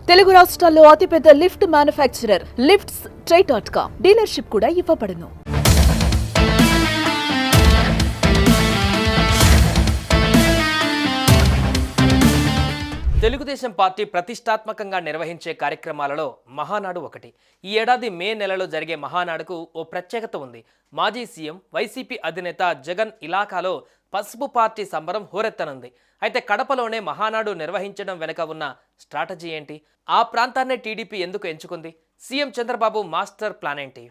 తెలుగు రాష్ట్రాల్లో అతిపెద్ద lift manufacturer lifts ట్రై.com dealership కూడా ఇవ్వబడును. తెలుగుదేశం పార్టీ ప్రతిష్టాత్మకంగా నిర్వహించే కార్యక్రమాలలో మహానాడు ఒకటి. ఈ ఏడాది మే నెలలో జరిగే మహానాడుకు ఓ ప్రత్యేకత ఉంది. మాజీ సీఎం వైసీపీ అధినేత జగన్ ఇలాకాలో పసుపు పార్టీ సంబరం హోరెత్తనుంది. అయితే కడపలోనే మహానాడు నిర్వహించడం వెనుక ఉన్న స్ట్రాటజీ ఏంటి? ఆ ప్రాంతాన్నే టీడీపీ ఎందుకు ఎంచుకుంది? సీఎం చంద్రబాబు మాస్టర్ ప్లాన్ ఏంటి?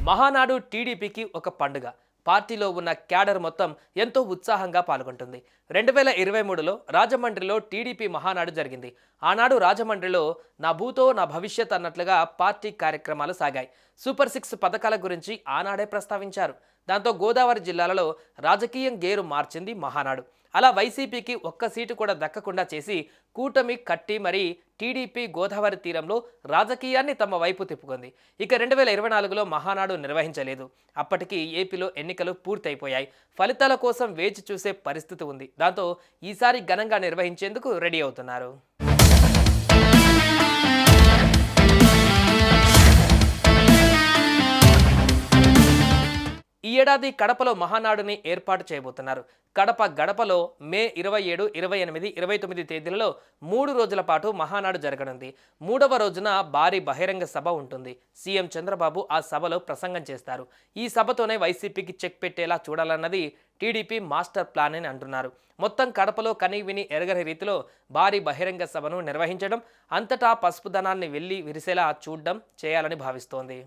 మహానాడు టీడీపీకి ఒక పండుగ. పార్టీలో ఉన్న క్యాడర్ మొత్తం ఎంతో ఉత్సాహంగా పాల్గొంటుంది. 2023లో రాజమండ్రిలో టీడీపీ మహానాడు జరిగింది. ఆనాడు రాజమండ్రిలో నా భూతో నా భవిష్యత్ అన్నట్లుగా పార్టీ కార్యక్రమాలు సాగాయి. సూపర్ 6 పథకాల గురించి ఆనాడే ప్రస్తావించారు. దాంతో గోదావరి జిల్లాలలో రాజకీయం గేరు మార్చింది మహానాడు. అలా వైసీపీకి ఒక్క సీటు కూడా దక్కకుండా చేసి కూటమి కట్టి మరీ టీడీపీ గోదావరి తీరంలో రాజకీయాన్ని తమ వైపు తిప్పుకుంది. ఇక 2024లో మహానాడు నిర్వహించలేదు. అప్పటికి ఏపీలో ఎన్నికలు పూర్తయిపోయాయి. ఫలితాల కోసం వేచి చూసే పరిస్థితి ఉంది. దాంతో ఈసారి ఘనంగా నిర్వహించేందుకు రెడీ అవుతున్నారు. ఈ ఏడాది కడపలో మహానాడుని ఏర్పాటు చేయబోతున్నారు. కడప గడపలో మే 27, 28, 29 తేదీలలో 3 రోజుల పాటు మహానాడు జరగనుంది. 3వ రోజున భారీ బహిరంగ సభ ఉంటుంది. సీఎం చంద్రబాబు ఆ సభలో ప్రసంగం చేస్తారు. ఈ సభతోనే వైసీపీకి చెక్ పెట్టేలా చూడాలన్నది టీడీపీ మాస్టర్ ప్లాన్ అని అంటున్నారు. మొత్తం కడపలో కని విని ఎరగని రీతిలో భారీ బహిరంగ సభను నిర్వహించడం, అంతటా పసుపు ధనాన్ని వెళ్లి విరిసేలా చూడడం చేయాలని భావిస్తోంది.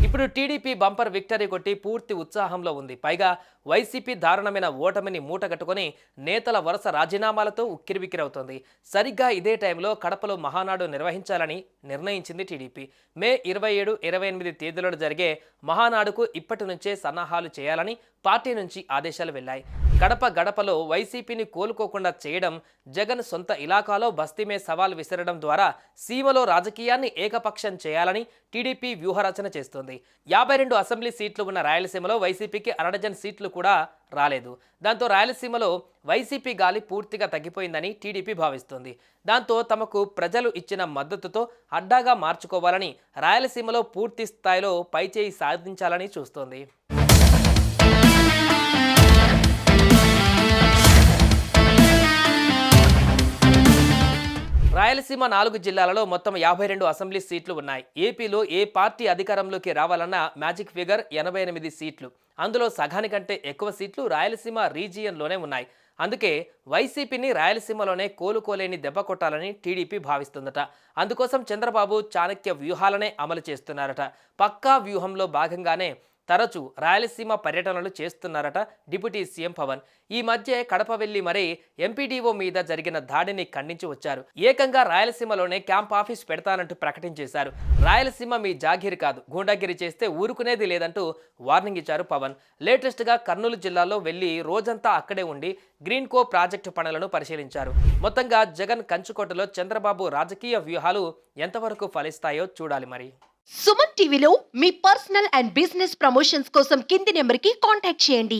ఇప్పుడు టీడీపీ బంపర్ విక్టరీ కొట్టి పూర్తి ఉత్సాహంలో ఉంది. పైగా వైసీపీ దారుణమైన ఓటమిని మూటగట్టుకొని నేతల వరుస రాజీనామాలతో ఉక్కిరిబిక్కిరవుతోంది. సరిగ్గా ఇదే టైంలో కడపలో మహానాడు నిర్వహించాలని నిర్ణయించింది టీడీపీ. మే 27, 28 తేదీలలో జరిగే మహానాడుకు ఇప్పటి నుంచే సన్నాహాలు చేయాలని పార్టీ నుంచి ఆదేశాలు వెళ్లాయి. కడప గడపలో వైసీపీని కోలుకోకుండా చేయడం, జగన్ సొంత ఇలాకాలో బస్తీమే సవాల్ విసరడం ద్వారా సీమలో రాజకీయాన్ని ఏకపక్షం చేయాలని టీడీపీ వ్యూహరచన చేస్తోంది. 52 అసెంబ్లీ సీట్లు ఉన్న రాయలసీమలో వైసీపీకి అరడజన్ సీట్లు కూడా రాలేదు. దాంతో రాయలసీమలో వైసీపీ గాలి పూర్తిగా తగ్గిపోయిందని టీడీపీ భావిస్తోంది. దాంతో తమకు ప్రజలు ఇచ్చిన మద్దతుతో అడ్డాగా మార్చుకోవాలని, రాయలసీమలో పూర్తి స్థాయిలో పైచేయి సాధించాలని చూస్తోంది. రాయలసీమ 4 జిల్లాలలో మొత్తం 52 అసెంబ్లీ సీట్లు ఉన్నాయి. ఏపీలో ఏ పార్టీ అధికారంలోకి రావాలన్నా మ్యాజిక్ ఫిగర్ 88 సీట్లు. అందులో సగానికంటే ఎక్కువ సీట్లు రాయలసీమ రీజియన్లోనే ఉన్నాయి. అందుకే వైసీపీని రాయలసీమలోనే కోలుకోలేని దెబ్బ కొట్టాలని టీడీపీ భావిస్తుందట. అందుకోసం చంద్రబాబు చాణక్య వ్యూహాలనే అమలు చేస్తున్నారట. పక్కా వ్యూహంలో భాగంగానే తరచూ రాయలసీమ పర్యటనలు చేస్తున్నారట డిప్యూటీ సీఎం పవన్. ఈ మధ్య కడప వెళ్లి మరీ ఎంపీడీఓ మీద జరిగిన దాడిని ఖండించి వచ్చారు. ఏకంగా రాయలసీమలోనే క్యాంప్ ఆఫీస్ పెడతానంటూ ప్రకటించేశారు. రాయలసీమ మీ జాగీరు కాదు, గూండాగిరి చేస్తే ఊరుకునేది లేదంటూ వార్నింగ్ ఇచ్చారు పవన్. లేటెస్ట్గా కర్నూలు జిల్లాలో వెళ్లి రోజంతా అక్కడే ఉండి గ్రీన్ కో ప్రాజెక్టు పనులను పరిశీలించారు. మొత్తంగా జగన్ కంచుకోటలో చంద్రబాబు రాజకీయ వ్యూహాలు ఎంతవరకు ఫలిస్తాయో చూడాలి మరి. సుమన్ టీవీలో మీ పర్సనల్ అండ్ బిజినెస్ ప్రమోషన్స్ కోసం కింది నెంబర్కి కాంటాక్ట్ చేయండి.